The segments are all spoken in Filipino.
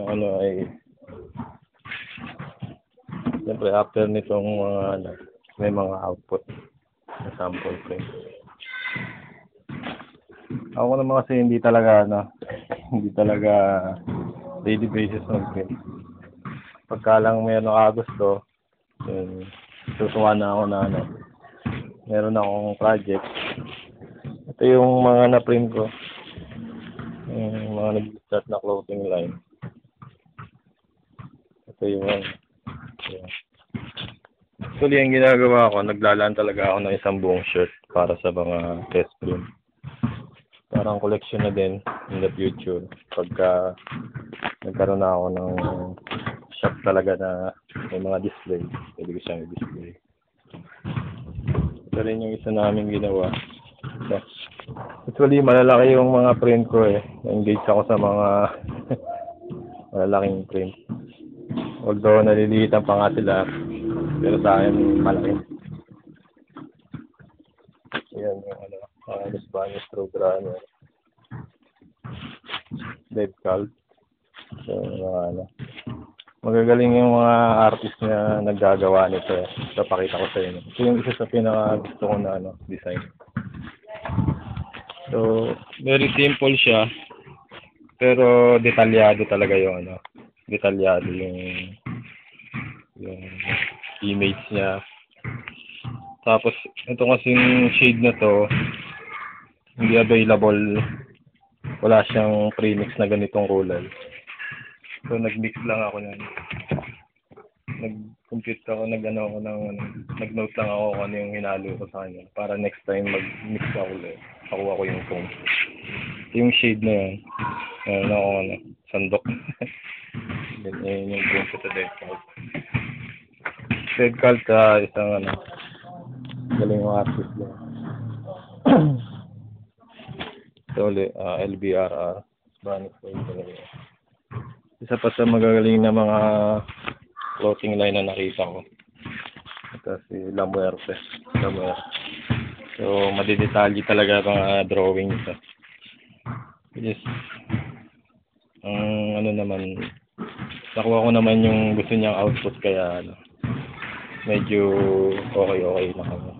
ano ay siyempre after nitong mga ano, may mga output na sample print. Ako naman kasi hindi talaga hindi talaga daily basis mag-print. Pagka lang meron ako gusto, yun, tutuwa na ako na meron akong project. Ito yung mga na-print ko. Yung mga nag-start na clothing line. Ito yung yeah. Actually, yung ginagawa ko, naglalaan talaga ako ng isang buong shirt para sa mga test print. Parang collection na din in the future. Pagka nagkaroon na ako ng shop talaga na may mga display, pwede ko siyang i-display. Ito rin yung isa namin ginawa. So, actually, malalaki yung mga print ko eh. Engage ako sa mga malalaking print. Although naliliitan pa nga sila, pero sa akin malaki. Yan yung Spanish programmer. Dead Cult. So, magagaling yung mga artist na naggagawa nito eh. So, pakita ko sa inyo. Ito yung isa sa pinaka gusto ko na design. So, very simple siya. Pero detalyado talaga yung detalyado yung image niya. Tapos, ito kasing shade na to, hindi available. Wala siyang premix na ganitong kulay. So, nag-mix lang ako yan. Nag-compute ako, nag-note lang ako kung ano yung hinalo ko sa kanya. Para next time mag-mix ako ulit. Pakuha ko yung foam. Yung shade na yan. Ayan ako, sandok. Then, yung foam ko sa Dead Cult. Dead Cult, isang galing yung artist lang. Ito ulit, LBRR. Spanish talaga. Isa pa sa magagaling na mga clothing line na nakita ko. Ito si La Muerte. So, madidetalye talaga mga drawing ito. Yes. Ang naman, nakuha ko naman yung gusto niyang output kaya medyo okay na kami.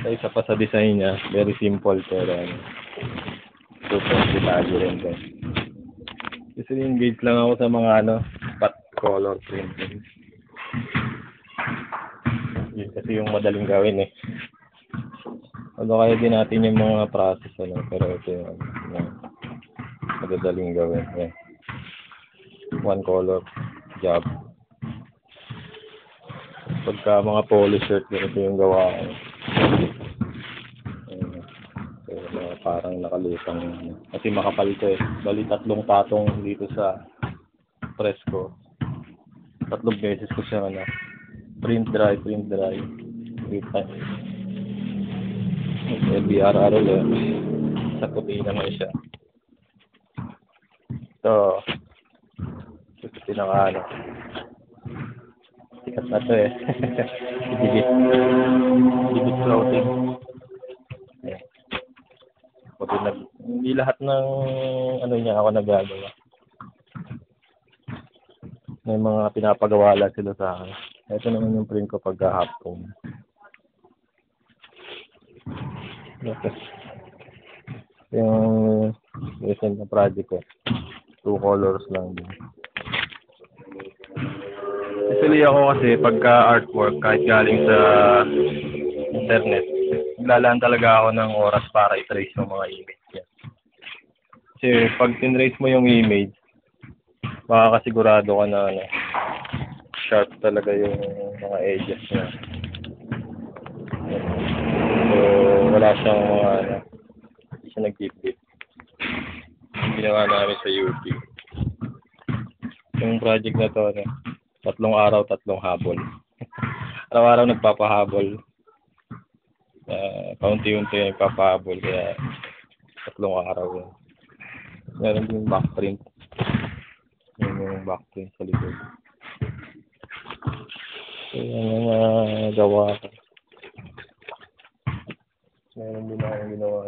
Ito isa pa sa design niya, very simple pero super detalye rin din. Kasi engage lang ako sa mga spot color printing. Yun kasi yung madaling gawin eh. Kaya din natin yung mga process pero ito yung madadaling gawin. Yeah. One color job. Pagka mga polo shirt, ito yung gawa ko. Parang nakalutang kasi makapal ito eh. Bali 3 patong dito sa press ko. 3 beses ko siya print dry 3 times. LBRR ulit. Sa puti naman siya. Ito pinaka sikat na to eh. Digit clothing. Hindi lahat ng niya ako nagagawa. May mga pinapagawa lang sila sa akin. Ito naman yung print ko pagka-hapon. Yung recent na project ko, 2 colors lang din. Actually ako kasi pagka artwork, kahit galing sa internet, naglalaan talaga ako ng oras para i-trace yung mga image niya. Kasi pag tinrace mo yung image, makakasigurado ka na sharp talaga yung mga edges niya. So, wala siyang hindi siya nag-dip-dip. Ginawa namin sa UP. Yung project na to, 3 araw, 3 habol. Araw-araw nagpapahabol. Paunti-unti nagpapahabol, kaya 3 araw yun. Meron din backprint. Yung backprint sa likod. So, yan ang gawa ko. Meron din akong ginawa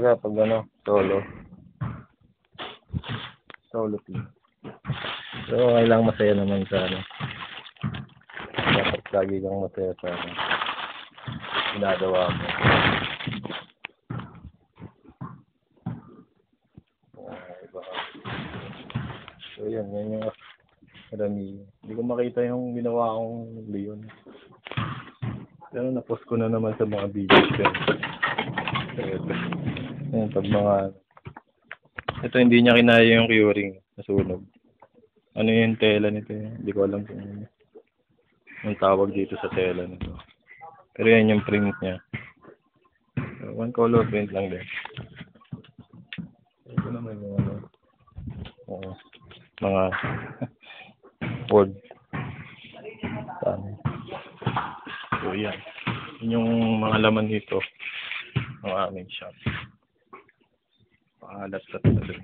talaga pag ano, solo. Solo team. So, kailangan masaya naman sa ano. Dapat lagi kang masaya sa ano, ginagawa mo. Iba. So, yan yung karami. Hindi ko makita yung ginawa kong Leon. Pero na-post ko na naman sa mga videos ko. Yan, pag mga... Ito hindi niya kinaya yung curing. Nasunog. Ano yung tela nito? Hindi ko alam kung yung tawag dito sa tela nito. Pero yan yung print niya. So, one color print lang din. Ito naman yung ano. Mga board. So yan. Yun yung mga laman dito ng aming shop. Pangalat sa talaga.